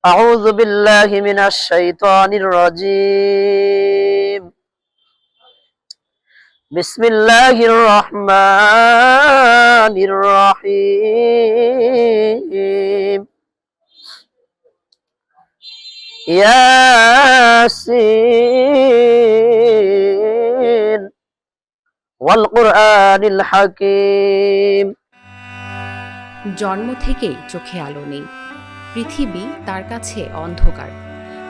أعوذ بالله من الشيطان الرجيم. بسم الله الرحمن الرحيم. ياسين والقرآن الحكيم. জন্ম থেকেই চোখে আলো নেই, পৃথিবী তার কাছে অন্ধকার।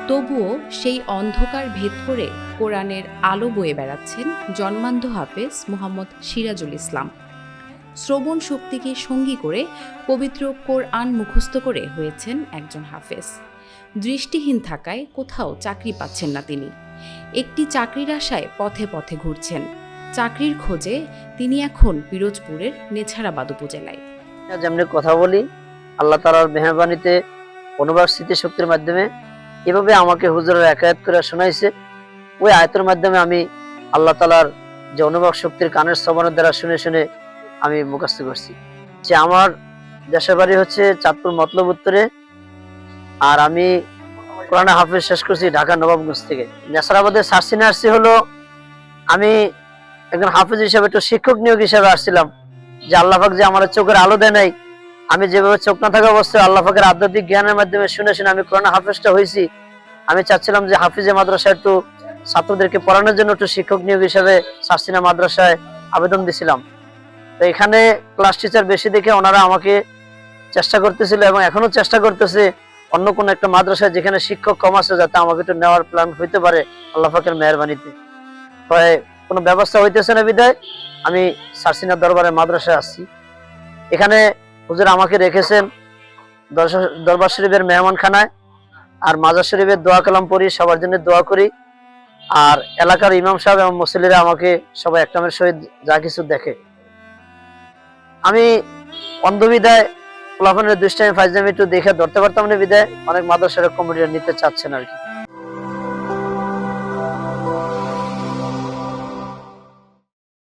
তবুও সেই অন্ধকার ভেদ করে কোরআনের আলো বয়ে বেড়াচ্ছেন জন্মান্ধ হাফেজ মুহাম্মদ সিরাজুল ইসলাম। শ্রবণ শক্তিকে সঙ্গী করে পবিত্র কোরআন মুখস্থ করে হয়েছেন একজন হাফেজ। দৃষ্টিহীন থাকায় কোথাও চাকরি পাচ্ছেন না তিনি। একটি চাকরির আশায় পথে পথে ঘুরছেন। চাকরির খোঁজে তিনি এখন পিরোজপুরের নেছারাবাদ উপজেলায়। যেমনি কথা বলি, আল্লাহ তাআলার মেহেরবানিতে অনুবাদ স্মৃতিশক্তির মাধ্যমে এভাবে আমাকে হুজুরের একায়াত করে শোনাইছে। ওই আয়াতের মাধ্যমে আমি আল্লাহ তাআলার যে অনুবাদ শক্তির কানের শ্রবণের দ্বারা শুনে শুনে আমি মুখস্থ করছি। যে আমার দেশের বাড়ি হচ্ছে চাঁদপুর মতলব উত্তরে, আর আমি কোরআনে হাফেজ শেষ করছি ঢাকা নবাবগঞ্জ থেকে। নেছারাবাদের সার্সি নার্সি হলো আমি একজন হাফেজ হিসেবে, একটু শিক্ষক নিয়োগ হিসেবে আসছিলাম। যে আল্লাহ পাক যে আমার চোখের আলো দেয় নাই, আমি যেভাবে চোখ না থাকা অবস্থায় আল্লাহ পাকের আধ্যাত্মিক জ্ঞানের মাধ্যমে শুনে শুনে আমি কোরআন হাফেজটা হয়েছি। আমি চাচ্ছিলাম যে হাফিজে মাদ্রাসায় একটু ছাত্রদেরকে পড়ানোর জন্য একটু শিক্ষক নিয়োগ হিসেবে সার্সিনা মাদ্রাসায় আবেদন দিছিলাম। তো এখানে ক্লাস টিচার বেশি দেখে ওনারা আমাকে চেষ্টা করতেছিল এবং এখনো চেষ্টা করতেছে অন্য কোনো একটা মাদ্রাসায় যেখানে শিক্ষক কম আছে যাতে আমাকে একটু নেওয়ার প্ল্যান হইতে পারে আল্লাহ পাকের মেহেরবানিতে। তবে কোনো ব্যবস্থা হইতেছে না বিদায় আমি সার্সিনা দরবারে মাদ্রাসায় আসছি। এখানে হুজুর আমাকে রেখেছেন দরবার শরীফের মেহমানখানায়, আর মাজার শরীফের দোয়া কালাম পড়ি, সবার জন্য দোয়া করি। আর এলাকার ইমাম সাহেব এবং মুসল্লিরা আমাকে সবাই একটামের সহিত যা কিছু দেখে। আমি অন্ধবিদায় প্লাফনের দুষ্টামি ফাইজলামি একটু দেখে ধরতে পারতাম না বিদায় অনেক মাদ্রাসার কমিটিরা নিতে চাচ্ছেন আর কি।